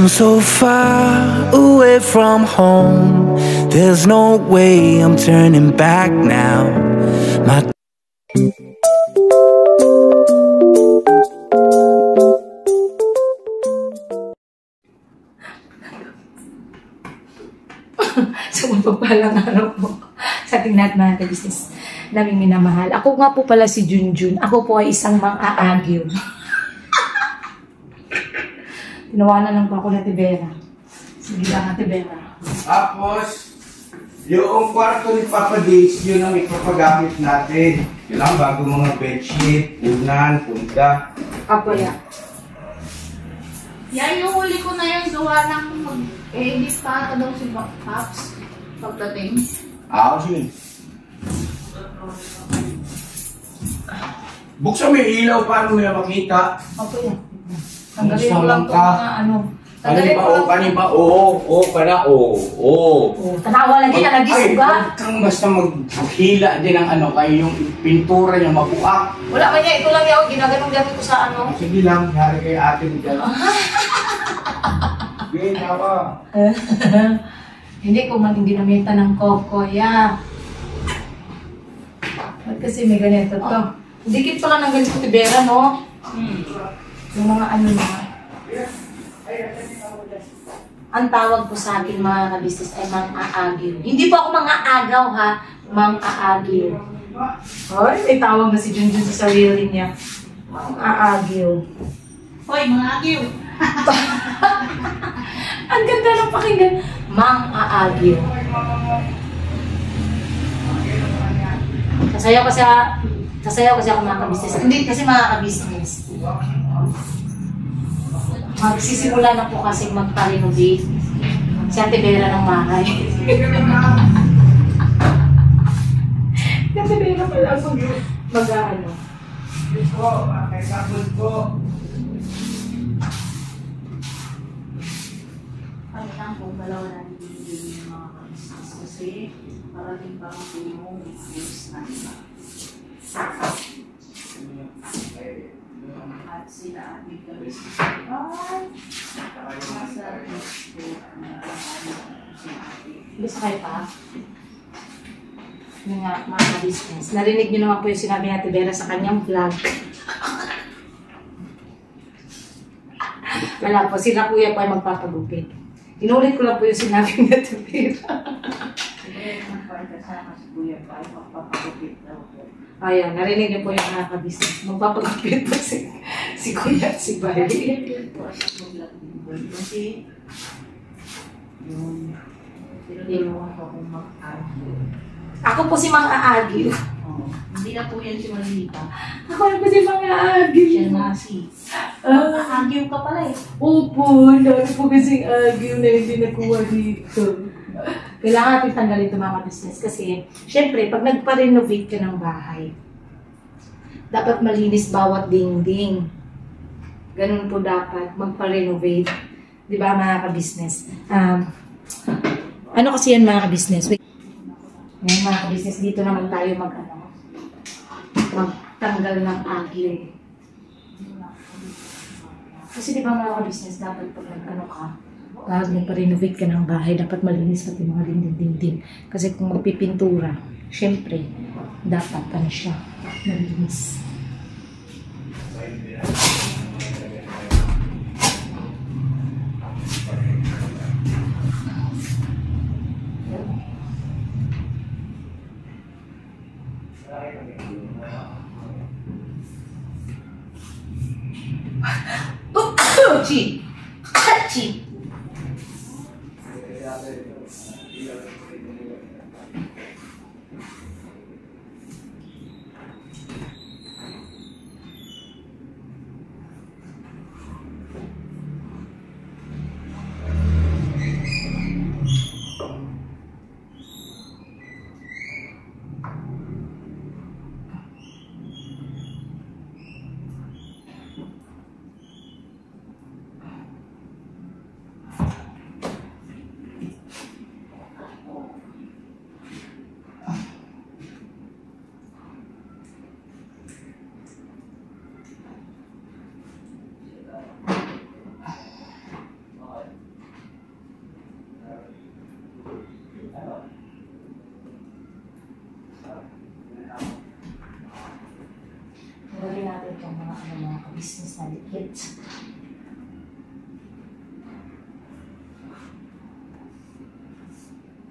I'm so far away from home. There's no way I'm turning back now. My So, mapagpalang araw po sa ating lahat mga ka-business naming minamahal. Ako nga po pala si Junjun. Ako po ay isang mang-aagyo. Tinawanan lang po ako na Tibera. Sige lang na Tibera. Tapos, yung kwarto ni Papa Days, yun ang ipapagamit natin. Yun lang, bago mga bedsheet, unan, punta. Apo ya. Yan yung huli ko na yung gawa ng mag-edit pa daw si Pops pagdating. Sige. Buksan mo yung ilaw, paano mo na makita? Apo ya. Tanggalin ko lang ito mga ano. Tanawa lagi na nagisuga. Huwag kang basta maghila din ng ano, kayo yung pintura niya mabuak. Wala man niya, ito lang yaw, ginaganong-ganon ko sa ano. Sige lang, hari kay ate mo dyan. Gawin ako. Hindi ko man ginamita ng kokoya. Ba't kasi may ganito to? Dikit pala ng ganito Tibera, no? Yung mga ano na. Ang tawag po sa akin mga ka-business ay mang-aagyo. Hindi po ako mang-aagaw ha, mang-aagyo. Hoy, may tawag na si Junjun sa sarili niya. Mang-aagyo. Hoy, mga agyo! Ang ganda ng pakinggan. Mang-aagyo. Sasayaw kasi ako mga ka-business. Hindi kasi mga ka-business. Magsisimula na po kasi magpa-renovate si Ate Vera ng bahay. Si Ate Vera pala mag-ano. Po, kay kapon po. Kami lang po, dalawa natin yung mga business kasi parating pa ang yung news na iba. At sila ating ka-business ay nasa Facebook na Bisa kayo pa? Yung nga, mga business. Narinig niyo naman po yung sinabi ni Ate Vera sa kanyang vlog. Wala po, sila kuya po ay magpapagupit. Inulit ko lang po yung sinabi ni Ate Vera. kasama si Kuya pa ay magpapagupit daw po. Ayan, narinig niyo po yung mga kabisnes. Magpapagupit po si Kuya at si Bari. Kasi yung tinulungan ko kung mag-argue. Ako po si Mang Aagyo. Hindi na po yan si Malita. Ako na po si Mang Aagyo. Siya na si mag-argue ka pala eh. Opo, dami po kasing Aagyo na hindi nakuha dito. Kailangan natin tanggalin ito mga business kasi syempre, pag nagpa-renovate ka ng bahay, dapat malinis bawat dingding. Ganun po dapat magpa-renovate. Di ba mga ka-business? Ano kasi yan mga ka-business? Ngayon mga ka-business, dito naman tayo magtanggal ng agyo. Kasi di ba mga ka-business, dapat pag pag nagpa-renovate ka ng bahay, dapat malinis pati mga dingding-dingding. Kasi kung magpipintura, syempre, dapat ano siya, malinis. Chi! Chi!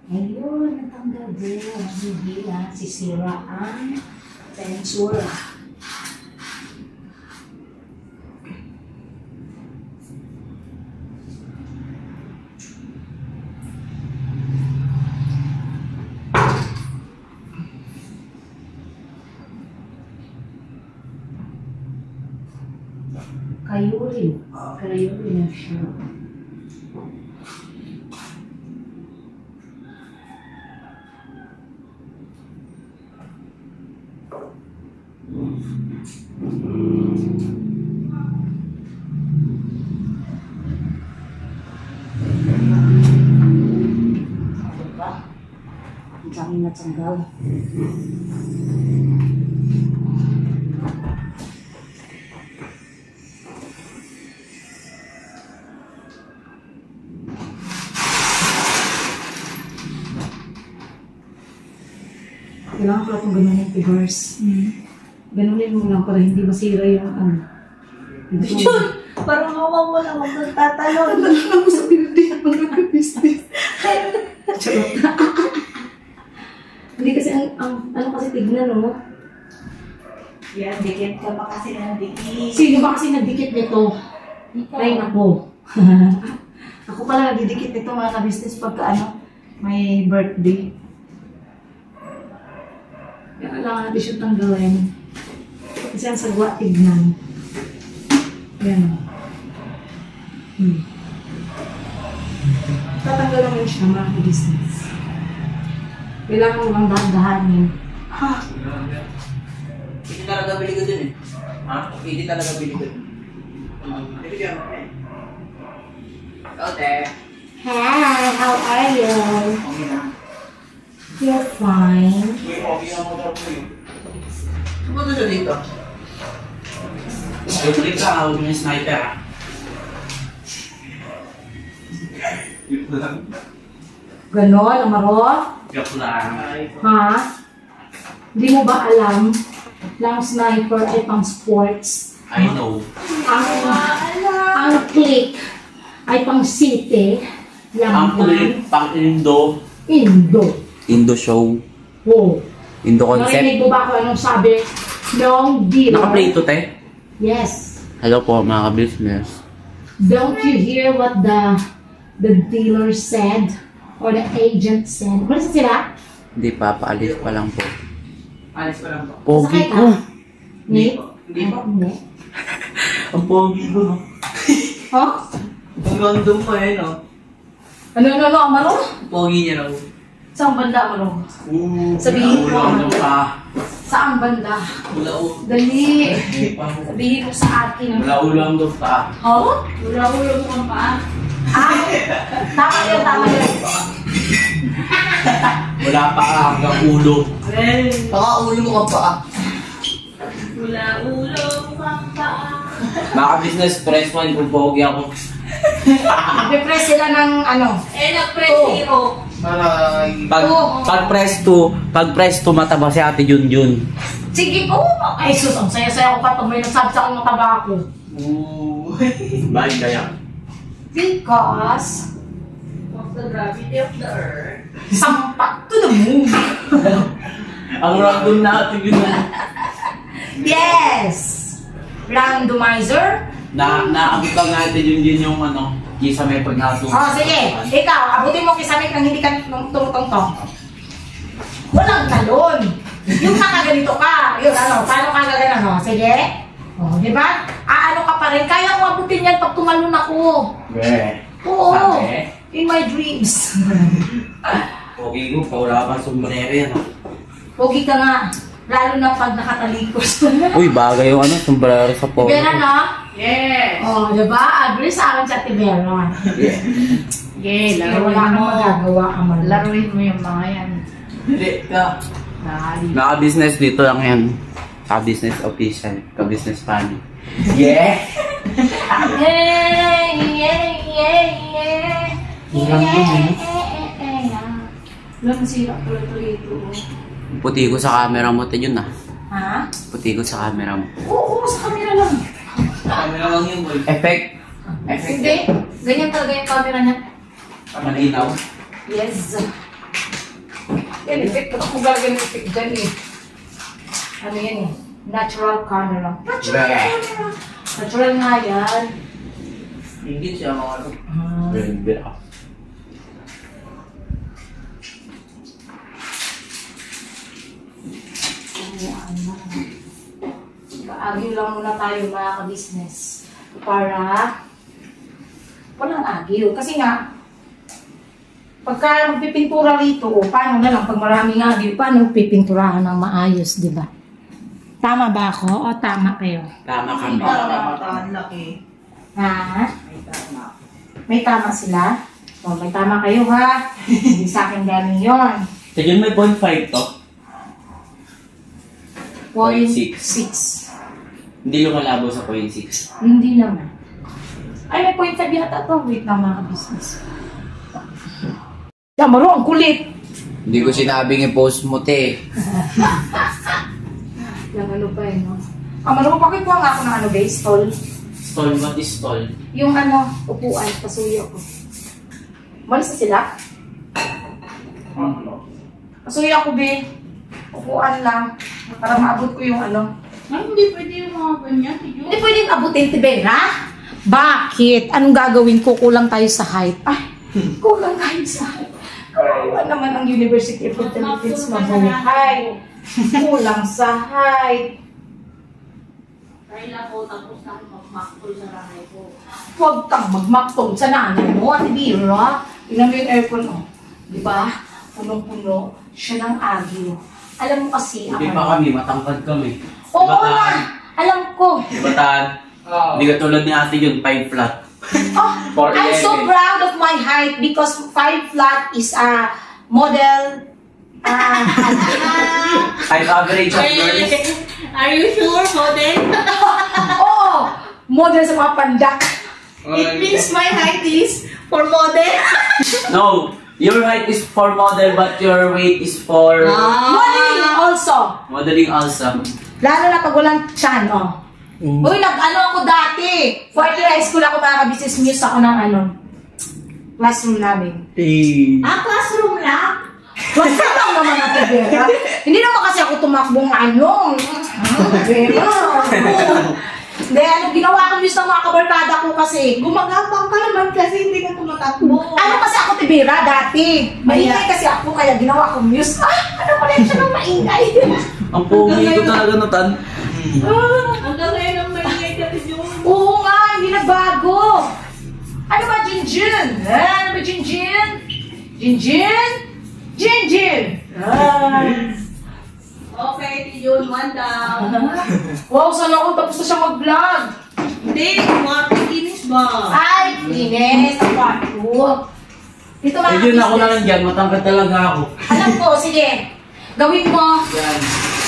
Ayun, natanggal din. Hindi na sisira ang tensura. Kayuri na siya. Ang dami natanggal. Kailangan ko itong ganunin, Tigers. Ganunin mo lang para hindi masira yung ano. Yun! Parang hawa mo lang ako nagtatalon. Ano ko sa pinagdihan mga ka-business? Charot. Hindi kasi ano kasi tignan, no? Yan, dikit ka pa kasi ng dikit. Sino ba kasi nagdikit nito? Ay, nako. Ako pala nagdidikit nito mga ka-business pagka ano, may birthday. Kaya kailangan natin siya tanggalin. Kasi ang sagwa, tignan. Yan. Tatanggal naman siya mga ka-business. Kailangan mo lang dahan-dahanin. Ha? Hindi talaga bili ko dun eh. Ha? Hindi talaga bili ko dun. Bibigyan mo eh. Okay. Hi, how are you? Okay na. You're fine. Uy, okay na mo daw po yun. Ano siya dito? Click ka, huwag yung sniper ah. Ganon, Amaro? Joke lang. Ha? Hindi mo ba alam na ang sniper ay pang sports? I know. Ang click ay pang city. Ang kulit, pang Indo. Indo show. Oh. Indo concept. Narinig mo ba kung anong sabi ng dealer? Naka-play to, te? Yes. Hello po, mga ka-business. Don't you hear what the dealer said? Or the agent said? Malis sila? Hindi pa, paalis pa lang po. Alis pa lang po. Pogi Sakay ka? ko. Hindi? Hindi po. Hindi. Ang pogi ko, no? Huh? Ang random pa eh, no? Ano, Amaro? Pogi niya raw. Saan banda, Amaro? Sabihin mo. Ulo pa. Saan banda? Ulo. Dali. Sabihin mo sa akin. Ulo ang pa. Oh? Ulo-ulo mo kang paa. Ah, tama yun. Wala pa ka hanggang ulo. Baka ulo mo ka pa. Ulo-ulo mo kang paa. Mga business press one kung pogi ako. Nagpe-press sila ng ano? Nag-press zero. Pag press 2 mataba si Ate Junjun. Sige po. Ay sus, ang saya-saya ko pa pag may nagsabi sa akin mataba ako. Bakit kaya? Because Of the gravity of the earth. sampak to the moon. Ang random na Ate Junjun. Yes! Randomizer? Naabot lang na Ate Junjun yung ano, kisa may paghato. Oh, sige. Ikaw, abutin mo kisamit nang hindi ka tumutong-tong. Walang talon. Yung nakaganito ka. Yun, ano, paano ka gagana, no? Sige. Oh, di ba? Ano ka pa rin? Kaya ko abutin yan pag tumalon ako. Oo. Sabi? In my dreams. Pogi ko, wala kang sombrero yan. Pogi ka nga. Lalo na pag nakatalikos. Uy, bagay yung ano, sombrero sa pogi. Tibera, no? Yes. Oh, di ba? Agree sa akin sa Tibera. Yeah, Kaya wala kang magagawa, Amal. Laruin mo yung mga yan. Hindi ka. Naka-business dito lang yan. Ka-business official. Ka-business funny. Yeah! Yeah. Lang sila pala ito. Puti ko sa camera mo, yun ah. Ha? Puti ko sa camera mo. Oo, sa camera lang. Camera lang yun, boy. Effect. Hindi. Ganyan talaga yung camera niya. Malinaw. Yes. Yan, effect. Ba't ako galagan ng effect dyan eh? Ano yan eh? Natural camera. Natural camera. Natural nga yan. Hindi siya mga ano. Hindi ako. Agyo lang muna tayo mga ka-business. Para walang agyo. Kasi nga, pagka magpipintura rito, paano na lang, pag maraming agyo, paano pipinturahan ng maayos, di ba? Tama ba ako? O tama kayo? Tama kami. Laki. Ha? May tama. May tama sila? O, may tama kayo ha? Hindi sa akin galing yun. Tignan may 0.5 to. 0.6. Hindi lumalabo sa 0.6. Hindi naman. Ay, may point sabi yata to. Wait lang mga business. Maro, ang kulit. Hindi ko sinabing i-post mo, te. Lang ano pa eh, no? Maro, pakikuha nga ako ng ano guys, stall. Stall, what is stall? Yung ano, upuan, pasuyo ko. Malis na sila? Pasuyo ako, be. Upuan lang. Para maabot ko yung ano. Ay, hindi pwede yung mga ganyan. Hindi pwedeng abutin, Tibera. Bakit? Anong gagawin ko? Kulang tayo sa height. Ay, kulang tayo sa height. Kawawa naman ang University of the Philippines mabuhay. Kulang sa height. Try lang ko, tapos na mag-maktol sa nanay ko. Huwag kang magmaktong sa nanay mo, Tibera. Tingnan mo yung aircon, oh. Di ba? Punong-puno. Siya ng agyo. Alam mo kasi, Hindi pa kami, matangkad kami. Oo na! Alam ko. Diba, Tan? Hindi ka tulad ni ate yun, 5 flat. Oh, I'm so proud of my height because 5 flat is a model. I'm average of girls. Are you sure, model? Oh, model sa mga pandak. It means my height is for model. No, your height is for model but your weight is for Modeling also. modeling also. Lalo na pag walang tiyan, oh. Uy, nag-ano ako dati. 40 high school ako, mga business news ako ng ano. Classroom namin. Classroom lang? Classroom lang naman natin, Vera. Hindi naman kasi ako tumakbong ano. Vera. Hindi, ano, ginawa ko news ng mga kabarkada ko kasi. Gumagapang ka naman kasi hindi ka tumatakbo. Ano kasi ako, Tibera, dati. Maingay kasi ako, kaya ginawa ko news. Ano pala yung siya ng maingay? Ang pogi ko talaga no, Tan. Hanggang ngayon ang maingay ka rin yun. Oo nga, hindi na bago. Ano ba, Jinjin? Ano ba, Jinjin? Jinjin? Jinjin! Okay, Tiyon, 1 down. Wow, sana ako tapos na siya mag-vlog. Hindi, mga kinis ba? Ay, Ines, ang pato. Dito mga Medyo na ako na business. lang dyan, matangkad talaga ako. Alam ko, sige. Gawin mo. Yan.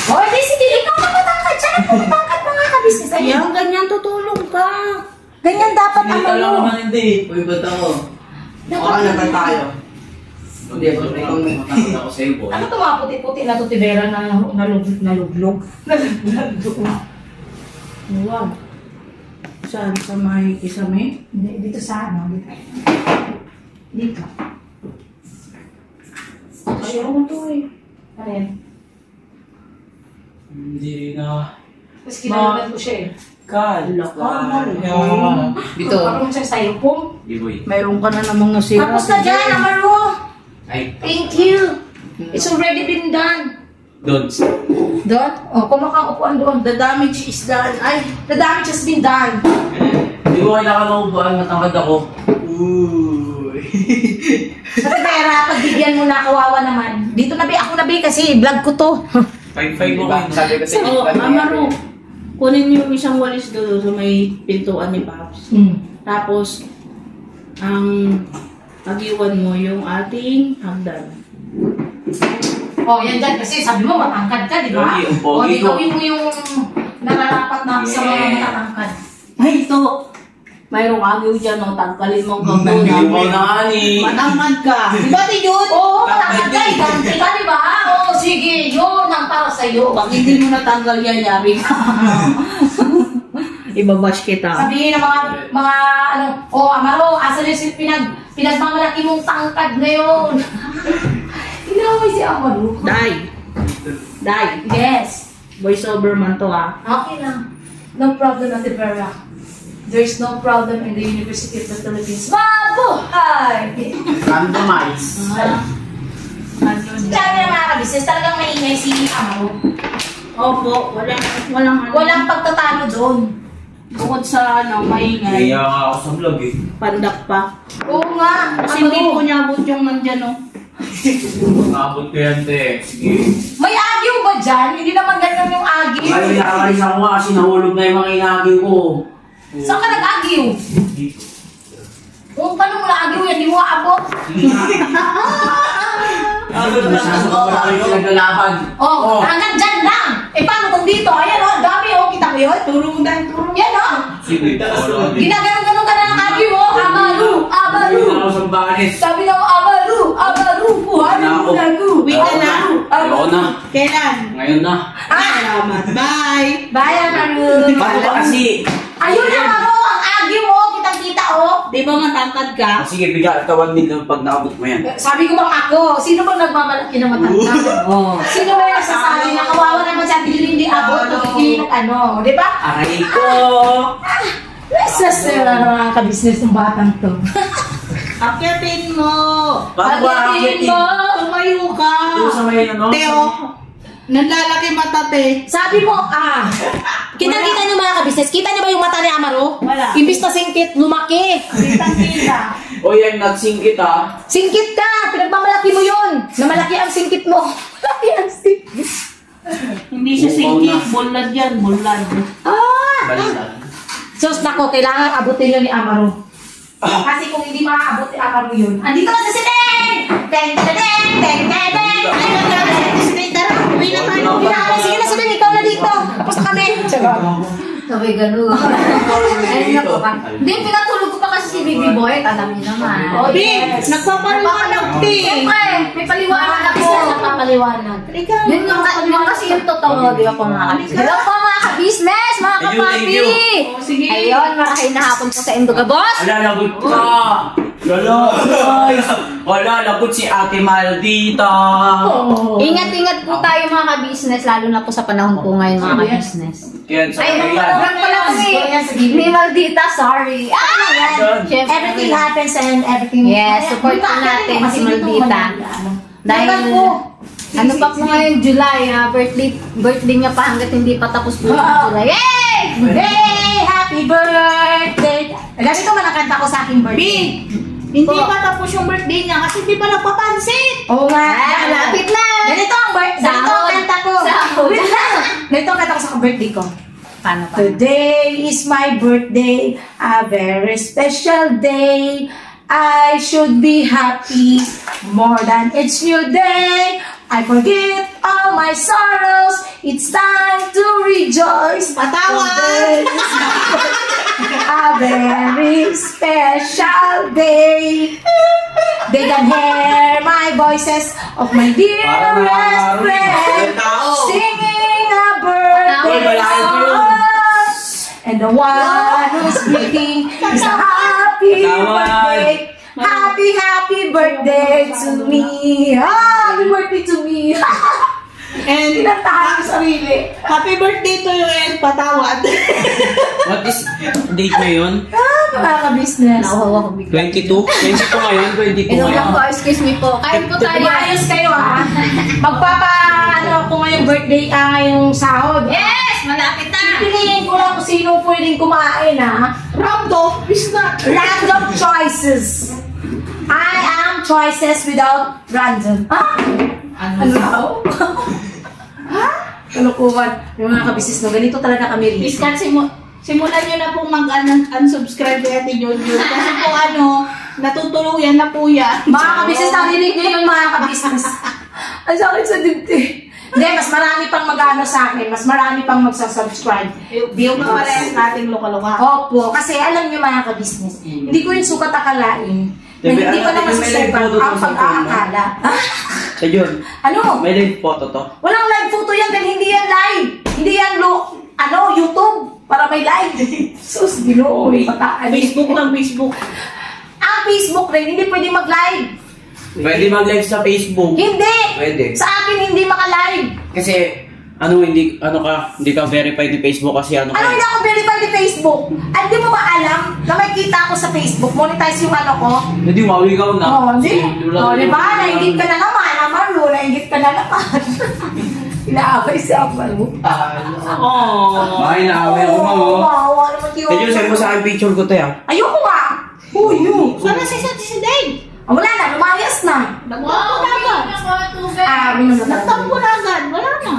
O, di sige, ikaw na matangkad. Siya na pumatangkad mga ka-business. Ayun. Yan, ganyan tutulong ka. Ganyan dapat Hindi ang ka lang ano. naman hindi. Uy, ba't ako? Dapat naman tayo. Hindi, ba't ikaw matangkad ako sa'yo, boy? Ano ito mga puti-puti na to, Tibera, na naluglog? Wow. Saan? Sa may kisame? Dito sa ano? Dito. Ayaw mo to eh. Ano yan? Hindi na. Tapos kinalaman ko siya eh. Kala. Dito. Parang siya sa ipong. Di, boy. Mayroon ka na namang nasira. Tapos na dyan, Amaro! Ay, Thank you! It's already been done. doon. Doon? O, kumakaupuan doon. The damage is done. Ay, the damage has been done. Hindi ko kailangan ng upuan, matangkad ako. Sa Tibera, pagbigyan mo na, kawawa naman. Dito na, ako na, kasi vlog ko to. 5-5 mo kayo. Sabi ko Oh, Amaro, kunin yung isang walis doon sa may pintuan ni Paps. Tapos, ang agiwan mo yung ating hagdan. Oh, yan dyan. Kasi sabi mo, matangkad ka, di ba? Pogi, ang O, pogi di ko. gawin mo yung nararapat na sa mga Yeah. matatangkad. Ay, ito! Mayroong agiw dyan, no? Tanggalin mong Hindi gagawin. mo na ani. Manamad ka! Di ba, Tiyon? Oo, matangkad ka. Iganti ka, di ba? Oo, sige. Yun ang para sa'yo. Pag hindi mo natanggal yan, yari ka. Ibabash kita. Sabihin ng mga ano, oh, Amaro, asa na yung pinagmamalaki mong tangkad ngayon. Inaway si Amaru. Dai. Yes. Voice over man to Okay lang. No problem, Ate Vera. There's no problem in the University of the Philippines. Mabuhay! Randomize. Sabi ng mga kabisnes, talagang maingay si Amaru. Opo, Walang pagtatalo doon. Bukod sa maingay. Kaya nga ako sa vlog eh. Pandak pa. Oo nga. Kasi hindi po niya abot yung nandyan Nakabot ko yan, te. Sige. May agyo ba dyan? Hindi naman ganyan yung agyo. Ay, nakakalis ako nga kasi nahulog na yung mga inagyo ko. Saan ka nag-agyo? Kung paano mo na-agyo yan, di mo abot. Naglalaban. Oh, hanggang dyan lang. Paano kung dito? Ayan o, dami o. Kita mo yun? Turong. Yan o. Sige. Ginaganon ka na ng agyo o. Amaru. Sabi na ko, Amaru. Buhay mo na ko. Wika na. Ayoko na. Kailan? Ngayon na. Salamat. Bye. Bye, Amaru. Bago ba kasi? Ayun na, Amaru. Ang agyo mo. Kitang-kita o. Di ba matangkad ka? Sige, bigyan tawag nito pag nakabot mo yan. Sabi ko bang ako? Sino bang nagmamalaki ng matangkad? Sino ba yung nagsasabi na kawawa naman sa atin hindi abot? Di ba? Aray ko! Restless na mga kabisnes ng batang to. Akyatin mo. Paano ba Akyatin mo. Tumayo ka. Doon sa may ano? Teo. Nanlalaki mata, te. Sabi mo, kita-kita niyo mga kabisnes, kita niyo ba yung mata ni Amaru? Wala. Imbis na singkit, lumaki. Kitang-kita. O yan, nagsingkit ah. Singkit ka! Pinagmamalaki mo yun! Na malaki ang singkit mo. Malaki ang singkit. Hindi siya singkit. Bullad yan. Bullad. Balikan. Sus, nako, kailangan abutin yun ni Amaru. Kasi kung hindi makaabot ni Amaru yun, andito ka sa Teng! Teng! Uwi na tayo. Sige na, Teng, ikaw na dito. Tapos na kami. Sabi gano'n. Ayun na po ba? Hindi, pinatulog ko pa kasi si Baby Boy. Alam niyo naman. Oh, yes. Nagpapaliwanag, te. Siyempre, may paliwanag ako. Nagpapaliwanag. Yun kasi yung totoo, di ba po mga kabisnes? Hello po mga kabisnes, mga kapapi! Sige. Ayun, marahil na hapon po sa Induga Boss. Wala, lagot ka! Wala, lagot si Ate Maldita! Ingat-ingat po tayo mga kabisnes, lalo na po sa panahon po ngayon mga kabisnes. Kaya sa Ay, kailan. nagpapalagyan pala ko ni Maldita, sorry. Everything happens and everything... Yes, support po natin si Maldita. Dahil, ano pa po ngayon, July, birthday niya pa hanggat hindi pa tapos po yung July. Yay! Hey! Happy birthday! Ganito man ang kanta ko sa aking birthday. Hindi pa tapos yung birthday niya kasi hindi pa nagpapansin. Oo nga. Lapit na. Ganito ang birthday. Ganito ang kanta ko. Wait lang. Ganito ang kanta ko sa birthday ko. Paano pa? Today is my birthday. A very special day. I should be happy more than each new day. I forget all my sorrows. It's time to rejoice. Patawan! A very special day. They can hear my voices of my dearest friend singing a birthday song. And the one who's greeting is a happy birthday. Happy birthday to me. Happy birthday to me. And Tinatahan ko sarili. happy birthday to you and patawad. What is date ngayon? Mga ka-business. 22? 22 ngayon? 22 ngayon? Excuse me po. Kain po tayo. Ayos kayo ha. Magpapa-ano ako ngayong birthday ngayong sahod. Yes! Malapit na. Piliin ko lang kung sino pwedeng kumain ha. Random is not. Random choices. I am choices without random. Ano? Ha? Kalukuhan. Yung mga kabisnes no, ganito talaga kami rin. Iskat, simulan nyo na pong mag-unsubscribe kay Ate Jojo. Kasi po natutuluyan na po yan. Mga kabisnes, narinig nyo yung mga kabisnes. Ang sakit sa dibdib. Hindi, mas marami pang mag-ano sa akin. Mas marami pang magsasubscribe. Yung parehas nating loka-loka. Opo, kasi alam nyo mga kabisnes, hindi ko yung sukat akalain. Na hindi ko naman susukat ang pag-aakala. Sa yun. Ano? May live photo to. Walang live photo yan dahil hindi yan live. Hindi yan YouTube para may live. Sus, ginoo. Facebook lang, Facebook. Ang Facebook rin, hindi pwede mag-live. Pwede mag-live sa Facebook. Hindi! Pwede. Sa akin, hindi maka-live. Kasi, hindi ka verified ni Facebook kasi Ano hindi ako verified ni Facebook? Ay, di mo ba alam na may kita ako sa Facebook? Monetize yung ano ko? Hindi, mawigaw na. Oo, hindi. Oo, di ba? Nainggit ka na naman. Amaru, nainggit ka na naman. Inaaway si Amaru. Ay, naaway ako, ma'am. Oo, naman yun. Medyo, send mo sa akin picture ko to, ya. Ayoko nga. Yun. Sana si Dave. Wala na, lumayas na. Nagtampo na agad. Nagtampo na agad. Wala na.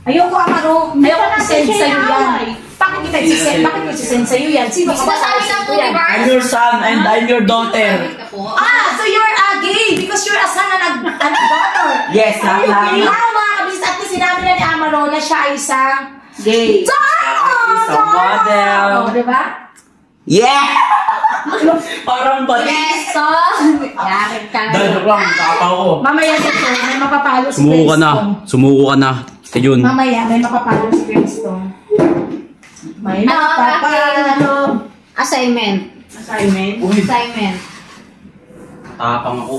Ayoko, Amaru. Ayoko na send siya sa'yo yan. inaaway. Bakit kita i-send? Bakit ko i-send sa'yo yan? Sino ka ba? Sabi ng Yan. Universe. I'm your son and I'm your daughter. So you're gay because you're a son and a daughter. Yes, Ayun, lahat. mga kabis at sinabi na ni Amaro na siya ay isang Gay. Isang model. Diba? Yeah! Parang ba? Yes, so. Yakin ka. Dahil lang, tataw ko. Mamaya dito, may mapapalo si Sumuko ka na. Princeton. Sumuko ka na. Ayun. Mamaya, may mapapalo si Princeton. May mapapalo. Assignment. Assignment. Uy, Assignment. tapang ako.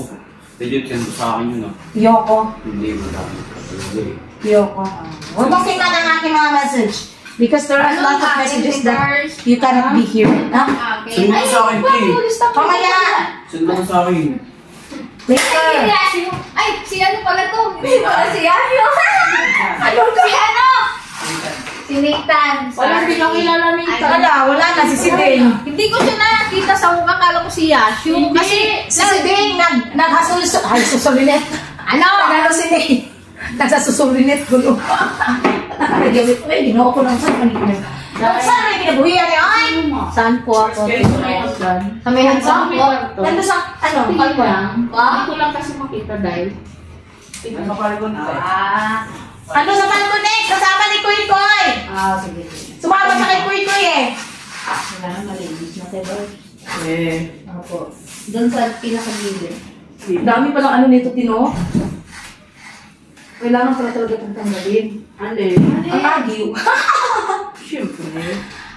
Legit, send mo sa akin yun, ah. Yoko. Hindi mo dami. Yoko. Huwag mong tingnan ang aking mga message. Because there are a lot of messages that you cannot be here. Ha? Okay. Send mo sa akin, P. Mamaya. Send mo sa akin. Later. Ay, si ano pala to? Hindi pala si Yasio. Si ano? Si Nathan. Wala, hindi ka kilala ni Nathan. Wala na, si Sideng. Hindi ko siya nakakita sa mukha. Kala ko si Yasio. Kasi, Si Sideng, naghasuliso. Ay, susulinet. ano? Nagano si Ney? Nagsasusulinet ko yung. Nakagamit ko eh, ginoo ko lang sa kanina. Saan may kinabuhiyan niya? Ay! Saan po ako? Sa may handsome po. Nando sa, ano? Hindi ko lang. Wow. Hindi ko lang kasi makita dahil. Ano sa Palconex? Kasama ni Kuy Koy! Sige. Sumama sa kay Kuy Koy eh. Wala na, malinis na kayo. Opo. Doon sa pinakagilid. Dami palang ano nito, Tino. Kailangan pala talaga itong tanggalin. Ang agiw. Siyempre.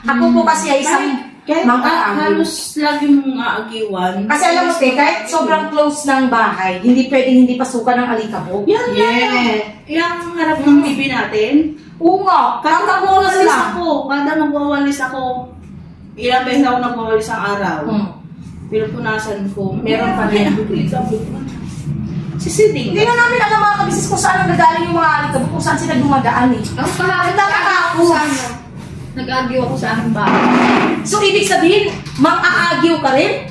Ako po kasi ay isang Kahit mang-aagiw. halos lagi mong aagiwan. Kasi alam mo, te, kahit sobrang close ng bahay, hindi pwedeng hindi pasukan ng alikabok. Yan na yan. Yung harap ng TV natin. Oo nga. Kada Kakagawalis magwawalis lang. ako. Kada magwawalis ako. Ilang beses ako nagwawalis ang araw. Pinupunasan ko. Meron pa rin. Si Siding. Hindi na namin alam mga kabisis kung saan nagagaling yung mga alikabok, kung saan sila dumadaan eh. Ang kahapon Nagtataka ako. Nag-argue ako sa aking bahay. So, ibig sabihin, mang-aagiw ka rin?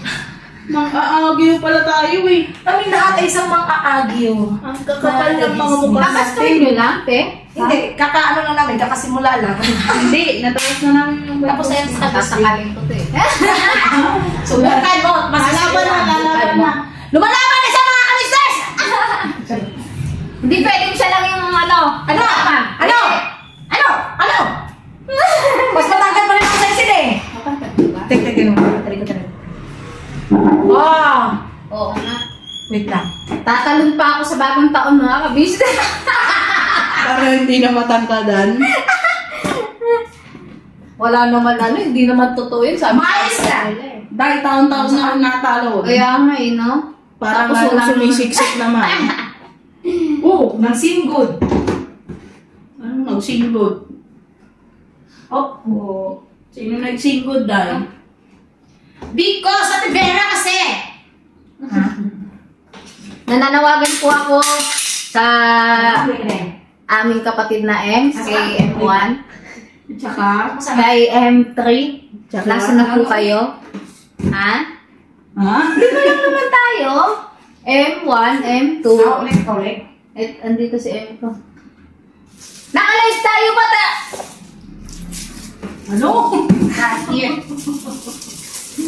Mang-aagyo pala tayo eh. Kaming lahat ay isang mang-aagiw. Ang kakapal ng mga mukha Kakastoy natin. nyo lang, te? Hindi, kakaano lang namin, kakasimula lang. Hindi, natapos na namin yung Tapos ayun sa tasakalin ko, te. Subukan mo, Lalaban na, lalaban na. Lumalaban na siya mga kamisters! Hindi pwedeng siya lang yung ano. Ano? Ano? Ano? Ano? Mas matanggal pa rin ako sa isin eh. Tek, tarik ko. Wow! Oo nga. Wait lang. Tatalon pa ako sa bagong taon, mga kabis. Para hindi na matangkadan. Wala naman ano, hindi naman totoo yun. Sabi Maayos ka. Dahil taon-taon na natalo. Kaya nga eh, no? Parang Tapos ano wala sumisiksik naman. Oo, nang singgod. Ano, nagsinggod. Oh. Sino nagsinggod dahil? Because at Vera kasi. Nananawagan po ako sa aming kapatid na M, kay M1, Tsaka? kay M3. Tsaka? Nasaan na po kayo? Ha? Ha? Di ba lang naman tayo? M1, M2. Ulit. Andito si M ko. Naka-live tayo ba ta? Ano? Here.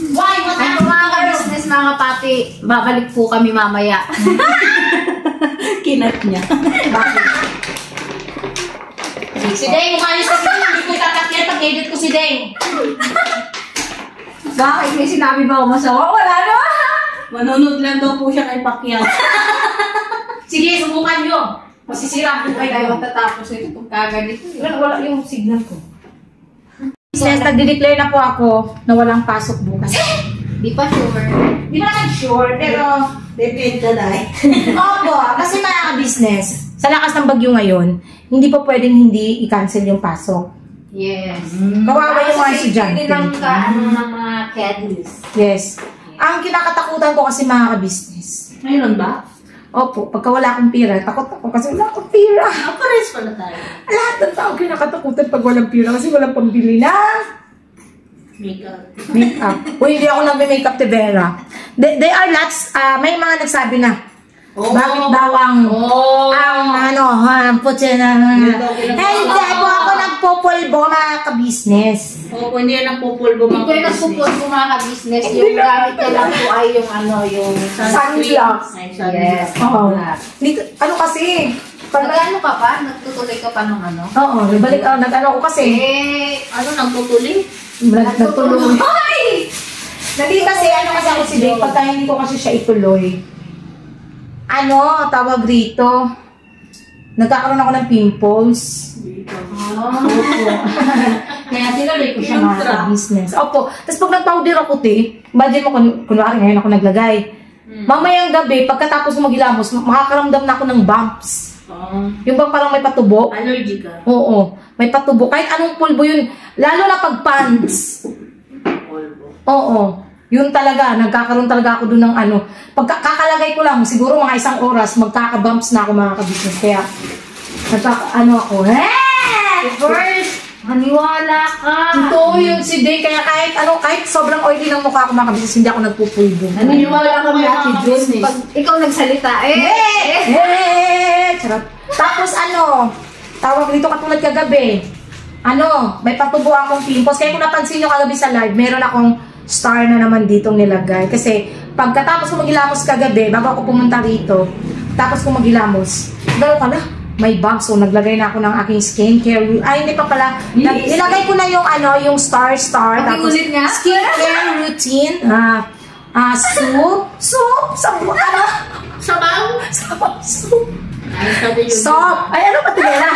Why? What Ano mga ka-business, mga papi, babalik po kami mamaya. Kinat niya. Si Deng, umayos kasi hindi ko itakat yan pag-edit ko si Deng. Bakit? May sinabi ba ako masawa? Wala na! Manonood lang daw po siya kay Pacquiao. Sige, subukan nyo. Masisira ko Ay, kayo. matatapos ito kung kaganito. Wala yung signal ko. Since nagde-declare na po ako na walang pasok bukas. Di pa sure. Di ba naman sure, pero Depende na eh. Opo, kasi mga business, sa lakas ng bagyo ngayon, hindi pa pwedeng hindi i-cancel yung pasok. Yes. Kawawa yung mga estudyante. Hindi lang ng mga caddies. Yes. Ang kinakatakutan ko kasi mga business. Mayroon ba? Opo, pagka wala akong pira, takot ako kasi wala akong pira. Pares pala tayo. Lahat ng tao kinakatakutan pag walang pira kasi walang pambili na Makeup. Uy, hindi ako nagme-makeup, Tevera. They are lots, may mga nagsabi na, bakit daw ang puti na, hindi po ako nagpupulbo, mga ka-business. Oo, hindi yan nagpupulbo mga Hindi ko nagpupulbo mga business. Yung gamit niya lang po ay yung Sunblock. Yes. Oo. Ano kasi, Nag-ano ka pa? Nagtutuloy ka pa ng ano? oo, nabalik ako, nag-ano ko kasi, Nagtutuloy? nagtuloy. Ay! Hindi kasi, ano kasi ako si Dave, pagka hindi ko kasi siya ituloy, tawag rito, nagkakaroon ako ng pimples. Kaya tinuloy ko siya mga business. Opo. Tapos pag nag-powder ako, imagine mo, kunwari ngayon ako naglagay. Mamayang gabi, pagkatapos ko maghilamos, makakaramdam na ako ng bumps. Yung bang parang may patubo? Allergy ka? Oo. May patubo. Kahit anong pulbo yun. Lalo na pag pants. Oo. Yun talaga. Nagkakaroon talaga ako dun ng Pagkakalagay ko lang, siguro mga 1 oras, magkaka-bumps na ako mga ka-business. Kaya, ako. First, maniwala ka. Totoo yun si Day. Kaya kahit sobrang oily ng mukha ko mga ka-business, hindi ako nagpupulbo. Naniniwala ka mga business. Pag ikaw nagsalita, Charot. Tapos tawag dito katulad kagabi. May patubo akong pimples. Kaya kung napansin nyo kagabi sa live, meron akong star na naman ditong nilagay. Kasi pagkatapos ko maghilamos kagabi, bago ako pumunta rito, tapos ko maghilamos, gano'n pala, may bumps. So naglagay na ako ng aking skincare. Ay, hindi pa pala. Nilagay ko na yung star. Tapos skincare routine. Soup. Soup. Soup. Ay, ano ba tinira?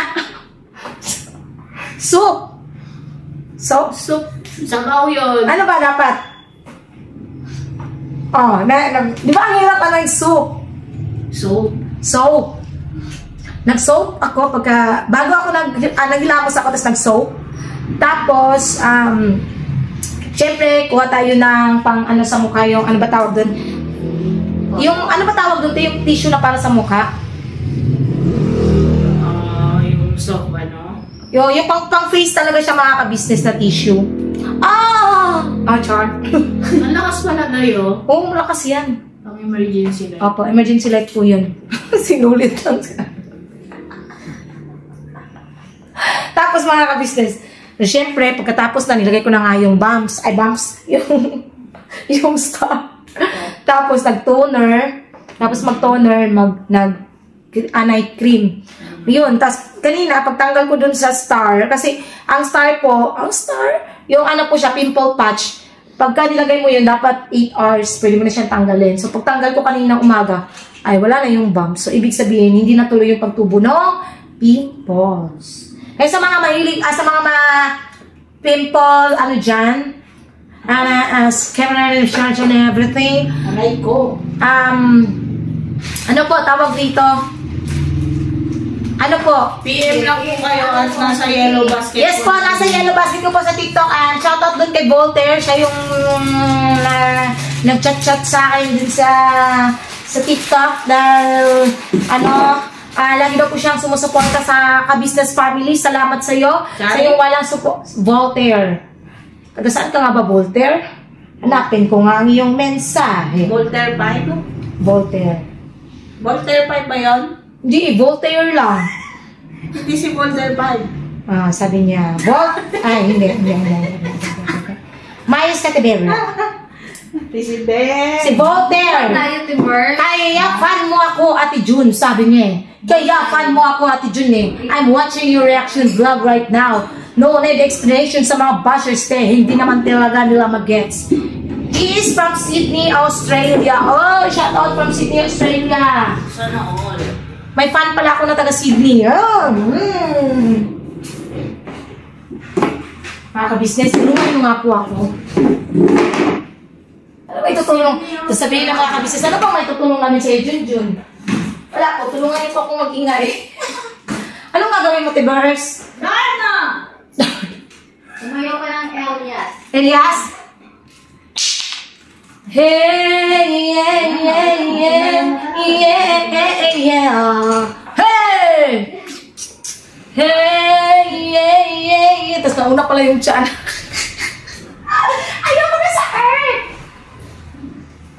Soup. Sabaw yun. Ano ba dapat? Di ba ang hirap yung soup? Soap. Nag-soap ako bago ako naghilamos ako, tapos nag-soap. Tapos, syempre, kuha tayo ng sa mukha yung, ano ba tawag dun? Yung, ano ba tawag dun? Yung tissue na para sa mukha. Yung soap, Yung pang-face talaga siya mga ka-business na tissue. Char. Ang lakas pala kayo. Oo, malakas yan. Pang emergency light. Opo, emergency light po yun. Sinulit lang siya. Tapos mga ka-business, syempre, pagkatapos na, nilagay ko na nga yung bumps, yung star. Tapos nag-toner, night cream. Yun, tapos kanina, pagtanggal ko dun sa star, kasi ang star, yung po siya, pimple patch, pagka nilagay mo yun, dapat 8 hours, pwede mo na siyang tanggalin. So, pagtanggal ko kanina umaga, ay wala na yung bumps. So, ibig sabihin, hindi na tuloy yung pagtubo ng pimples. Kaya sa mga mahilig, sa mga pimple, camera and everything. Aray ko. Tawag dito? PM lang po kayo at nasa Yellow Basket. Yes po, nasa Yellow Basket ko po sa TikTok. Shoutout dun kay Voltaire. Siya yung nag-chat-chat sa akin dun sa TikTok. Dahil, lagi daw po siyang sumusuporta sa ka-business family. Salamat sa iyo. Sa iyong walang support. Voltaire. Taga saan ka nga ba, Voltaire? Hanapin ko nga ang iyong mensahe. Voltaire 5? Voltaire. Voltaire 5 ba yun? Hindi, Voltaire lang. Hindi si Voltaire 5. Sabi niya, hindi. Mayos ka, Tiberi. Si Voltaire. Kaya fan mo ako, Ate June, sabi niya. Kaya fan mo ako, Ate June. I'm watching your reaction vlog right now. No need explanation sa mga bashers, hindi naman talaga nila mag-gets. He is from Sydney, Australia. Oh, shout out from Sydney, Australia. Sana all. May fan pala ako na taga Sydney. Mga ka-business, tulungan mo nga po ako. Ano may tutulong? Tapos sabihin ng mga kabisnes, ano bang may tutulong namin sa'yo, Junjun? Wala po, tulungan niyo po akong mag-ingay. Anong gagawin mo, Tibers? Darna! Tumayo ka ng Elias. Elias? Hey, yeah, yeah, yeah, yeah, yeah. Hey! Hey, yeah, yeah, yeah. Tapos nauna pala yung tiyan. Ayoko na sa earth!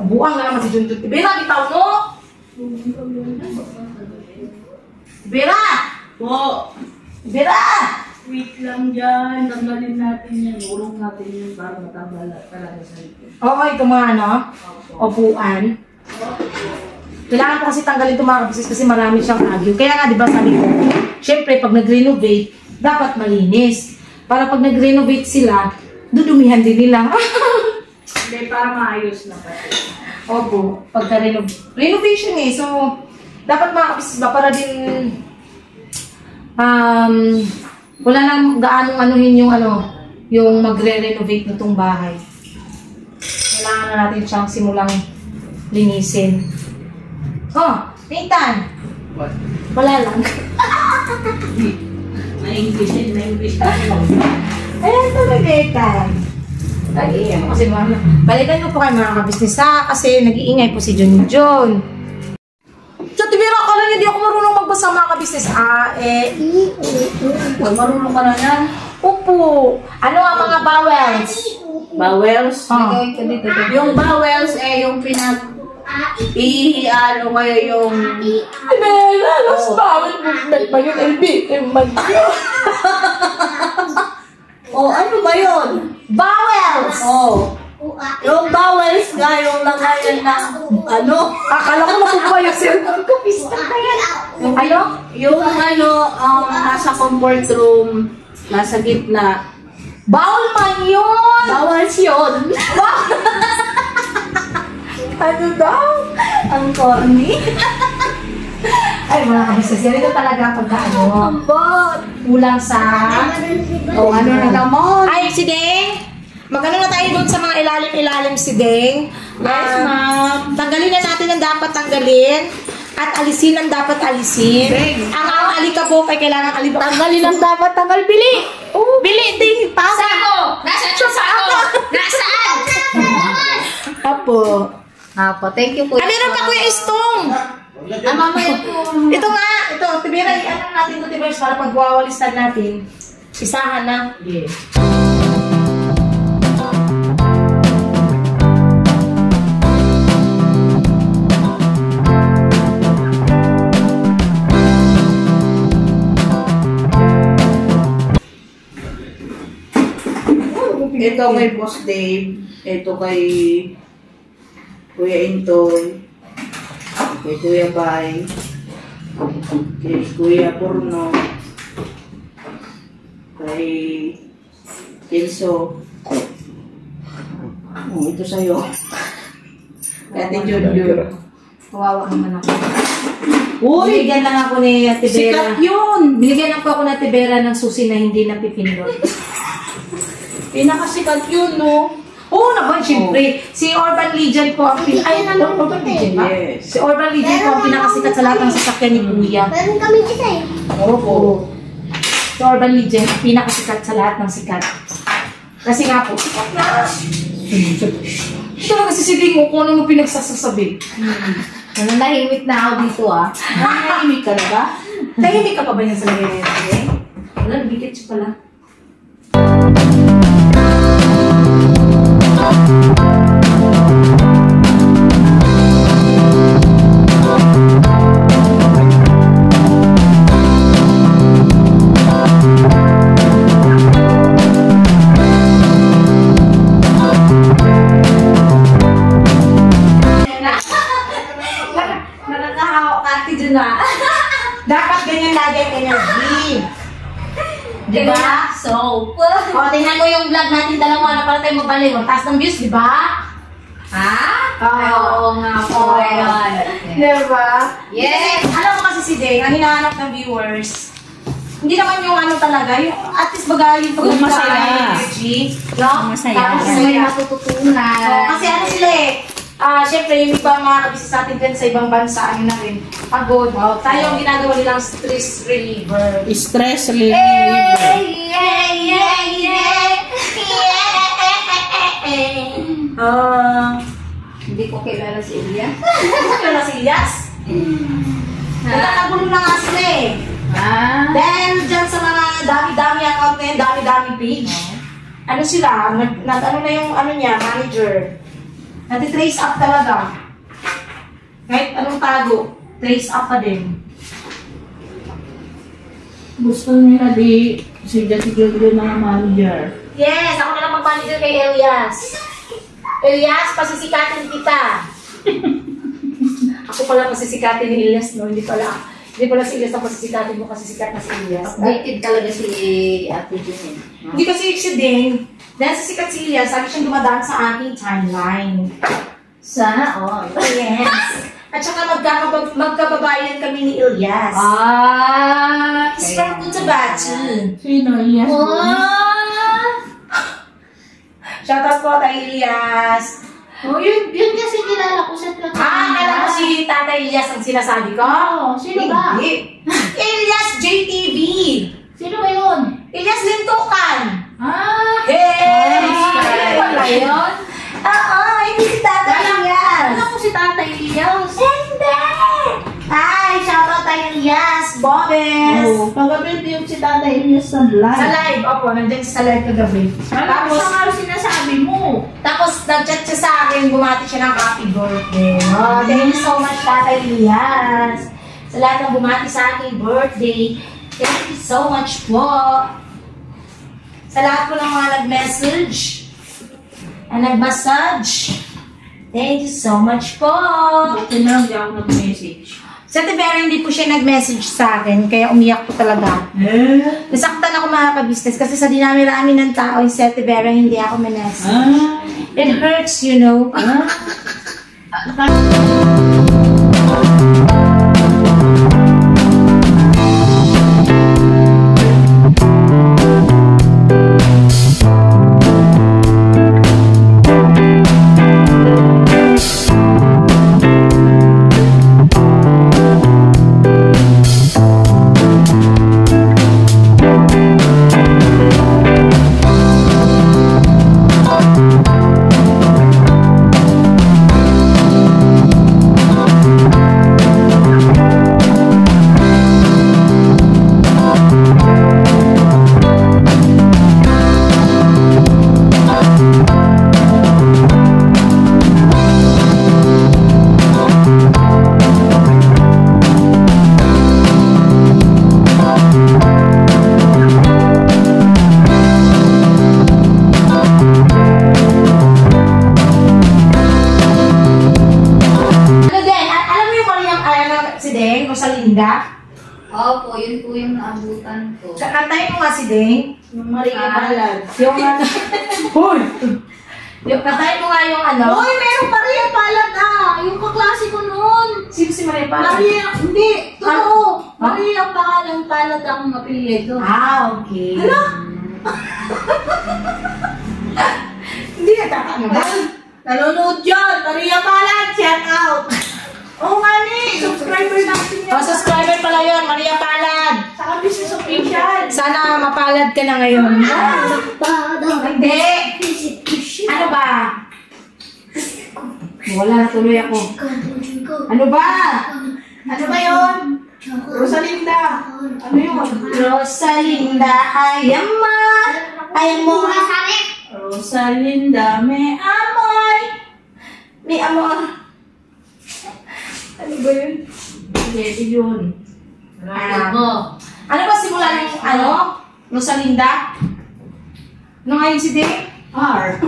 Buwang na naman si Junjun. Tibera, bitaw mo! Tibera! Po, Tibera! wait lang dyan. Tanggalin natin yan. Urong natin yan para matanggal talaga sa likod. Oo, ito mga ano, upuan. Kailangan po kasi tanggalin itong mga kabisnes kasi marami siyang agyo. Kaya nga, di ba sabi ko, syempre, pag nag-renovate, dapat malinis. Para pag nag-renovate sila, dudumihan din nila. Hindi, para maayos na pati. Opo, pagka-renovation eh. So, dapat mga kabisnes ba, para din, wala nang gaanong anuhin yung yung magre-renovate nitong bahay. Kailangan na natin siyang simulang linisin. Oh, Nathan! What? Wala lang. May English din, may English din. Ayan ito na Nathan. Nag-iingay po kasi mama. Balikan ko po kayo mga kabisnes ha, kasi nag-iingay po si Junjun. So, Tibera, akala niyo di ako marunong magbasa mga kabisnes. Marunong ka na yan. Opo. Ano ang mga vowels? Bowels? Oh. Yung bowels yung ihihalo kayo yung... Tibera, mas vowel movement pa yun. ano ba yun? Vowels! Yung bowels nga, yung langayan na Akala ko makukuha yung cellphone ko. Pista ka yan. yung nasa comfort room, nasa gitna. Bawal man yun! Bowels yun. Ano daw? Ang corny. Ay, mga kabisnes. Ganito talaga pagka kulang sa... Ano na naman? Ay, si Deng! Magano na tayo doon sa mga ilalim-ilalim si Deng. Yes, ma'am. Tanggalin na natin ang dapat tanggalin. At alisin ang dapat alisin. Deng. Ang alikabok ay kailangan alikabok. Tanggalin ang dapat tanggal. Bili! Bili, Deng! Sako! Nasaan yung sako? Nasaan? Apo, Thank you, Kuya. meron pa Kuya Istong! Mamaya po. Ito nga, ito, Tibera, i-ano natin ito, Tibera, para pagwawalistan natin. Isahan na. Yes. Ito kay Boss Dave, ito kay Kuya Intoy, kay Kuya Bay, kay Kuya Purno, kay Kinso. Ito sa'yo. Kay Ate Junjun. Kawawa naman ako. Uy! Binigyan lang ako ni Ate Vera. Sikat yun! Binigyan lang po ako ni Ate Vera ng susi na hindi napipindot. Pinakasikat yun, no? Oo naman, syempre. Si Urban Legend po ang Urban Legend ba? Yes. Si Urban Legend po ang pinakasikat sa lahat ng sasakyan ni Kuya. Meron kami isa eh. Oo. Si Urban Legend, ang pinakasikat sa lahat ng sikat. Kasi nga po, sikat na. Ito na kasi sige mo kung ano mo pinagsasasabi. Nananahimik na ako dito ah. Nanahimik ka na ba? Tahimik ka pa ba niya sa lagay na yun? Wala, nabikit siya pala. Nakakahawak ka, Ate Juna. Dapat ganyan lagi ang energy. Di Diba? ba? Soap. O, tingnan mo yung vlog natin dalawa na para tayo mabalik. Ang taas ng views, di ba? Ha? Oo. nga po. Ayun. Di ba? Yes! Alam mo kasi si Deng, ang hinahanap ng viewers, Hindi naman yung ano talaga, yung at least baga yung Yung masaya. energy. No? Masaya. Tapos May matututunan. kasi ano sila eh, syempre yung ibang mga kabisnes natin dyan sa ibang bansa, ano na rin, pagod. Tayo ang ginagawa nilang stress reliever. Stress reliever. Hindi ko kilala si Ilya. Ano si Elias? Nagkakagulo na nga sila eh. Dahil dyan sa mga dami-dami account na yun, dami-dami page. Ano sila, ano na yung ano niya, manager. Nati-trace up talaga. Kahit anong tago, trace up pa din. Gusto nila di sigla-sigla na manager. Yes, ako na lang mag-manager kay Elias. Elias, pasisikatin kita. Ako pala pasisikatin ni Elias, no? Hindi pala si Elias ang pasisikatin mo kasi sikat na si Elias. Updated talaga si Ate Jean. Hindi kasi siya din. Dahil sa sikat si Elias, sabi siyang dumadaan sa aking timeline. Sana all. Yes. At saka magkababayan kami ni Elias. It's from Cotabato. Sino? Elias? Shoutout po kay Elias. Yun kasi kilala ko sa trabaho. Alam ko si Tatay Elias ang sinasabi ko? Sino ba? Hindi. Elias JTV. Sino ba yun? Elias Lintukan. Hey! Wala yun? Hindi si Tatay Elias. Alam ko si Tatay Elias. Hindi! Ay, shoutout kay Elias, Bobes. Paggabi yung si Tatay Elias sa vlog. Sa live, opo, nandiyan siya sa live kagabi. Tapos, sa sinasabi mo. Tapos, nag-chat siya sa akin, bumati siya ng happy birthday. Thank you so much, Tatay Elias. Sa lahat ng bumati sa aking birthday, thank you so much po. Sa lahat po ng mga nag-message, nag-massage, thank you so much po. Buti na, hindi ako nag-message. Sa Tibera, hindi po siya nag-message sa akin, kaya umiyak po talaga. Nasaktan ako mga ka-business kasi sa dinami-rami ng tao yung sa Tibera, hindi ako minessage. It hurts, you know. Opo, yun po yung naabutan ko. Kantayin mo nga si Deng. Yung Maria Palad. Yung ano. Hoy! Kantayin mo nga yung ano. Uy, meron Maria Palad yung kaklase ko noon. Sino si Maria Palad? Maria, hindi, totoo. Maria Pangalang Palad ang apelyido. Okay. Ano? Hindi nagkakano ba? Nanonood yun, Maria Palad, shout out. Oo nga ni, subscriber natin yun. Subscriber pala yun, Maria Palad. Saka business official. Sana mapalad ka na ngayon. Hindi. Ano ba? Wala na tuloy ako. Ano ba? Ano ba yun? Rosalinda. Ano yun? Rosalinda, ay mo. Rosalinda, may amoy. May amor. Ano ba yun? Hindi, yun. Ano ba simula ng ano? Rosalinda? Ano nga yung si Dave? R.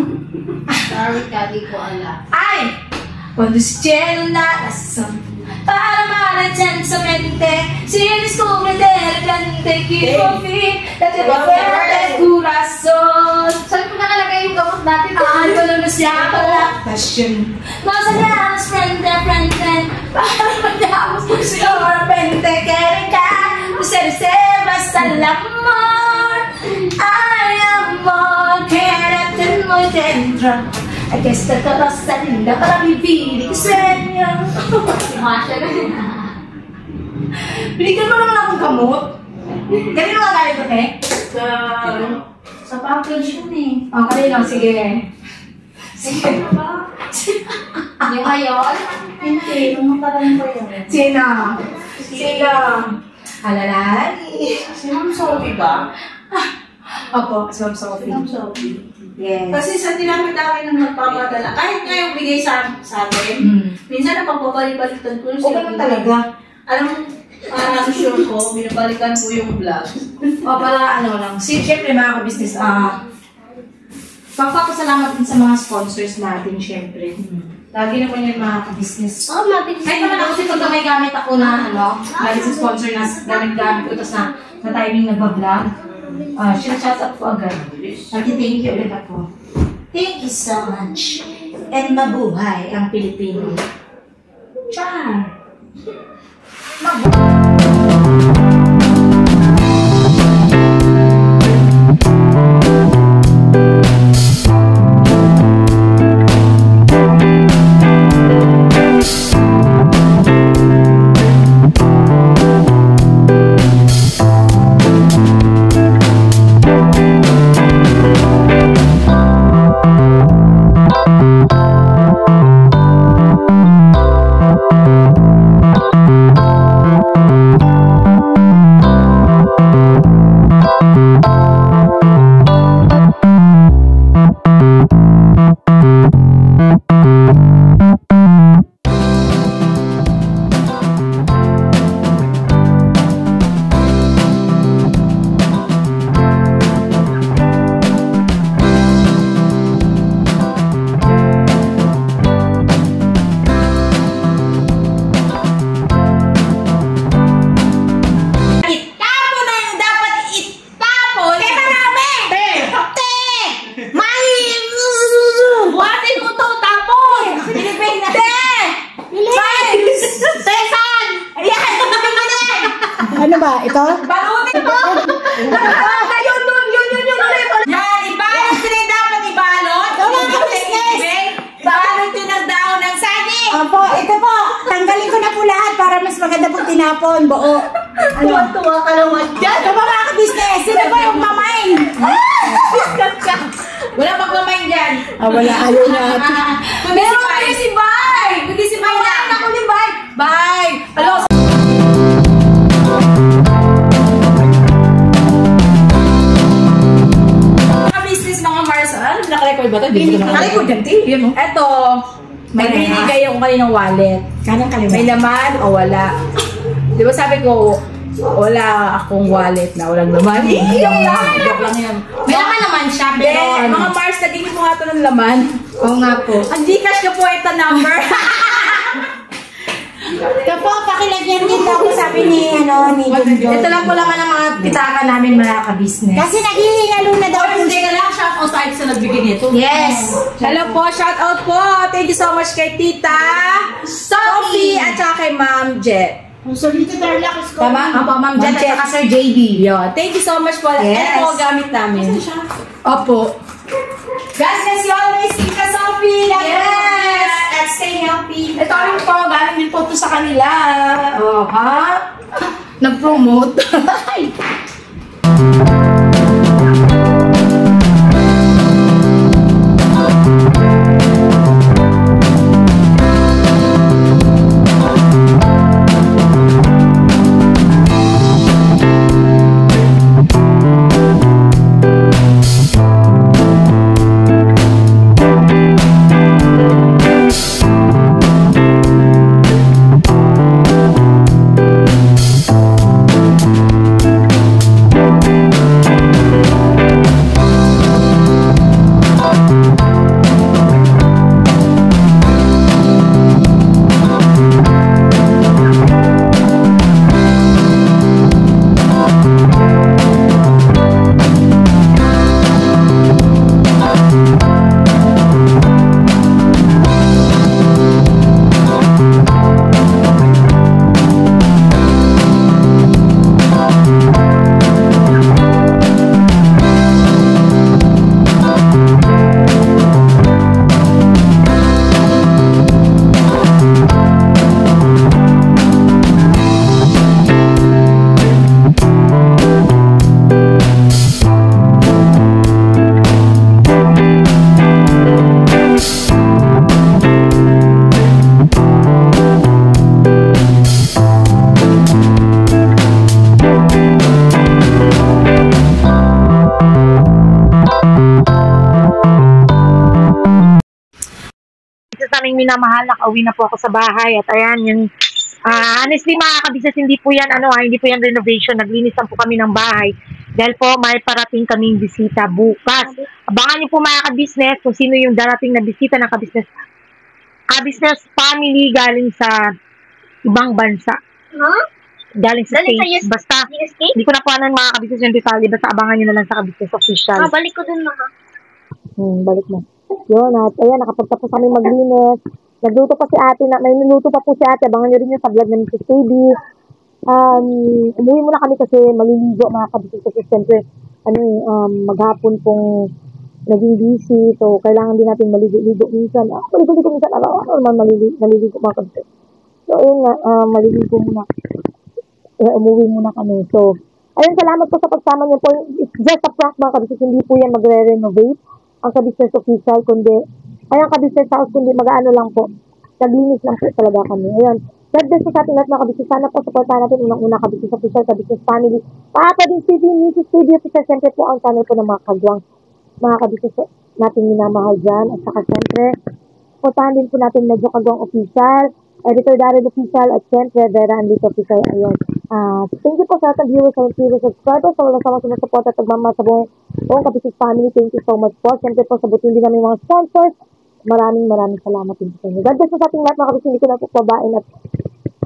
Sorry ka, di ko alam. Ay! Quando si cielo nasa para malacensamente si descubre de repente que por fin la te fuerte corazón. Saan ko nakalagay yung gamot natin? Ay, wala na siya pala passion. Más allá nos frente a frente para mandamos por si de repente quieren caer. Você basta amor, ay amor que natin mo dentro. Ay que esta cosa linda para vivir y sueño. Masya na rin. Binigyan mo naman akong gamot. Kanino nga galing ko, eh? Sa package yun eh. Oh, kanino? Sige. Sige. Yung ngayon, Hindi, nung nakaraan pa yun. Sino? Sino? Alalay. Si Ma'am Sophie ba? Opo, si Ma'am Si Sophie. Ma'am Sophie. Yes. Kasi sa dinami-dami ng nagpapadala, kahit ngayong bigay sa atin, minsan napapabalik-balikan ko yung O, ganun talaga. Alam, parang sure ko, binabalikan ko yung vlog. O, para ano lang. Siyempre, mga ka-business, pagpapasalamat din sa mga sponsors natin, siyempre. Lagi naman yung mga ka-business. oh, mabilis. Kahit naman ako, kasi pag may gamit ako na, lagi sa sponsor na gamit ko, tapos na timing nagbablog, sinachat up ko agad. Nag-thank you ulit ako. Thank you so much. And mabuhay ang Pilipino. Char! Ano ba? Ito? Balutin mo! Yan, ibalot sila dapat ibalot. Balot yun ang daon ng saging. Opo, ito po. Tanggalin ko na po lahat para mas maganda po tinapon. Buo. Ano? Tuwa ka naman dyan. Ito po mga ka-business. Sino ba yung mamain? Wala pang kumain dyan. Wala. Ayaw na. Kundi si Bay. Kundi si Bay na. Ako ni Bay. Bay. Hello. Business mga Mars. Ano naka-record ba ito? Naka-record yan, Eto. May binigay yung kaninang wallet. Kanang kaliwa. May laman o wala. Di ba sabi ko, wala akong wallet na walang laman. Joke lang yan. May naman naman siya, pero Hindi, mga Mars, nagiging mo nga ito ng laman. Oo nga po. Ang Gcash ko po ito number. Ito po, pakilagyan din daw po sabi ni Junjun. Ito lang po laman ng mga pitaka namin mga ka-business. Kasi naghihingalo na daw po. Hindi ka lang, shout out tayo sa nagbigay nito. Yes. Hello po, shout out po. Thank you so much kay Tita Sophie at saka kay Ma'am Jet. Solicitor Lacos ko. Tama? Opo, Ma'am Jet at saka Sir JB. Yun. Thank you so much po. Yes. Ito po gamit namin. Opo. God bless you always, Tita Sophie. Yes. And stay healthy. Ito rin po, galing din po ito sa kanila. Oh, ha? Nag-promote. minamahal, nakauwi na po ako sa bahay. At ayan, yung honestly mga kabisnes, hindi po yan hindi po yan renovation. Naglinis lang po kami ng bahay. Dahil po may parating kaming bisita bukas. Abangan niyo po mga kabisnes kung sino yung darating na bisita ng kabisnes family galing sa ibang bansa. Huh? Galing sa Galing States. sa Basta, USK? hindi ko na po alam mga kabisnes yung detalye. Basta abangan nyo na lang sa kabisnes official. Balik ko dun mga. Balik mo. Yun, at ayan, nakapagtapos kami maglinis. Nagluto pa si ate, may niluto pa po si ate. Abangan nyo rin yun sa vlog ng Mrs. KB. Umuwi muna kami kasi maliligo mga kabisnes. Kasi siyempre, maghapon pong naging busy. So, kailangan din natin maligo-ligo minsan. Maligo-ligo minsan. Ano naman maliligo mga kabisnes. So, ayun nga, maliligo muna. Umuwi muna kami. So, ayun, salamat po sa pagsama niyo po. It's just a prank mga kabisnes. Hindi po yan magre-renovate ang kabisnes official, kundi, ay ang kabisnes house, kundi mag-ano lang po. Naglinis lang po talaga kami. Ayun. God bless po sa ating lahat mga kabisnes. Sana po supportahan natin unang-una kabisnes official, kabisnes family. Papa din TV, Mrs. TV official. Siyempre po ang channel po ng mga kagwang. Mga kabisnes natin minamahal dyan. At saka siyempre, supportahan din po natin Medyo Kagwang official, Editor Darren official, at siyempre Vera Andito official. Ayun. Thank you po sa ating viewers and subscribers sa walang samang sumusuporta at pagmamahal sa buong kabisnes family. Thank you so much po. Siyempre po, sabutin din namin mga sponsors. Maraming salamat din po sa inyo. God bless po sa ating lahat mga kabisnes. Hindi ko na po pabain at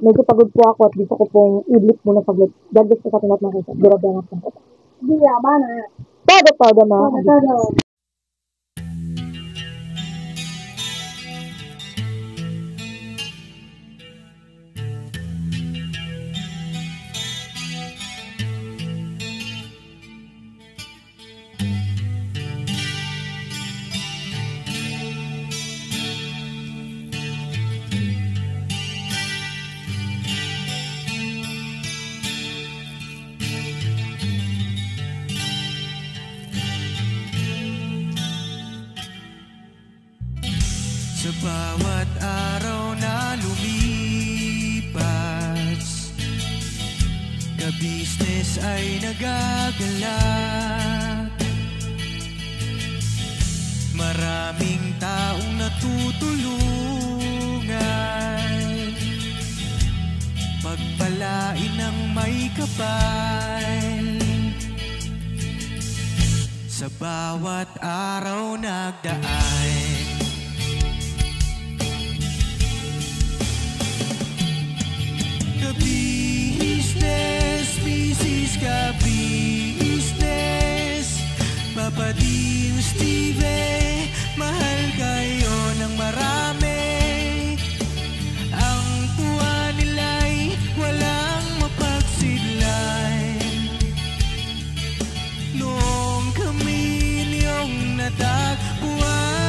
medyo pagod po ako at dito ko pong i-blip muna sa vlog. God bless po sa ating lahat mga kabisnes. Bira-bira po. Biyabana. Todo mga kabisnes. Sa bawat araw na lumipas, ka-business ay nagagalak. Maraming taong natutulungan, pagpalain ng may kapal. Sa bawat araw nagdaan, business, Mrs. Ka-business, Papa Dim, Steve, mahal kayo ng marami. Ang tuwa nila'y walang mapagsidlay. Noong kami niyong natagpuan,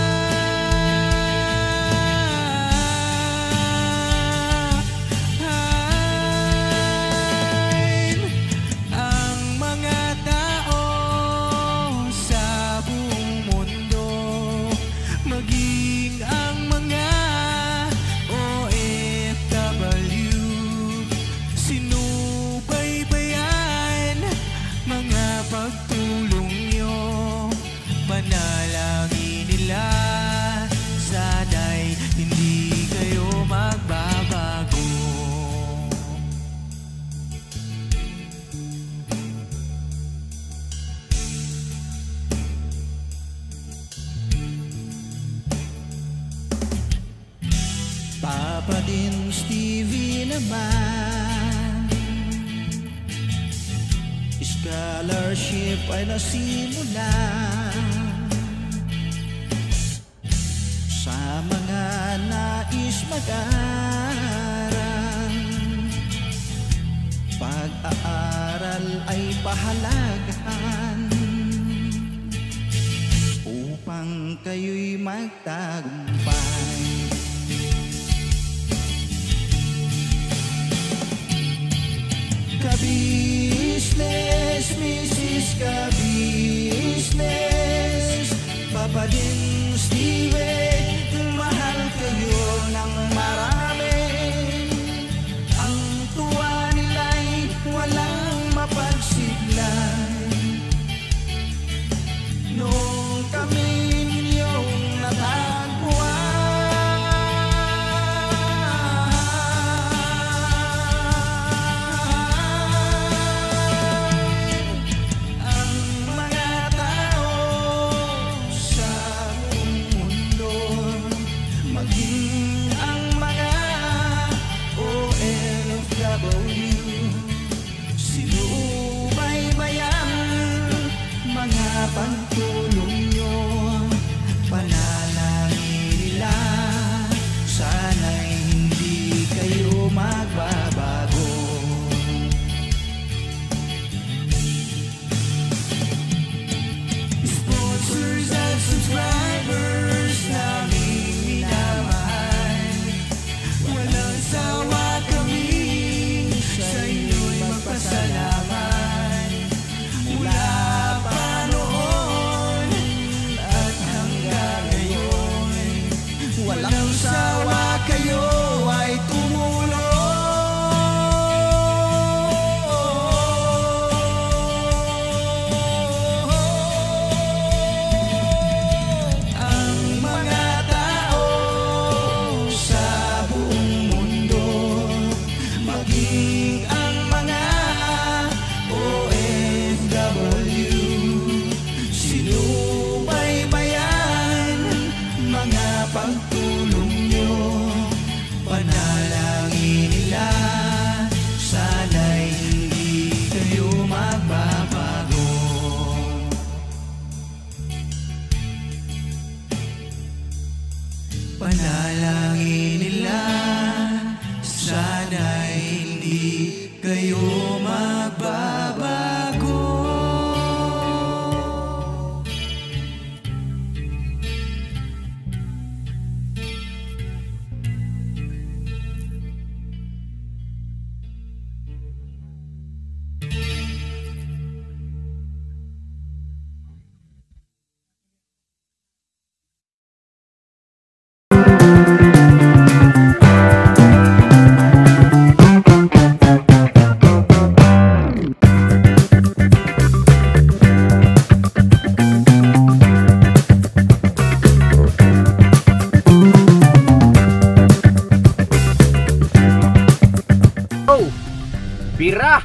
Papa din Stevie naman, scholarship ay nasimulan sa mga nais mag-aral. Pag-aaral ay pahalagahan upang kayo'y magtagumpay. Ka-business, Mrs. Ka-business, Papa din Steve, mahal kayo ng marami. Ang tuwa nila'y walang mapagsiglay. Noong kami ninyong natagpuan, Panalangin nila, sana'y hindi kayo magbabago. Bira!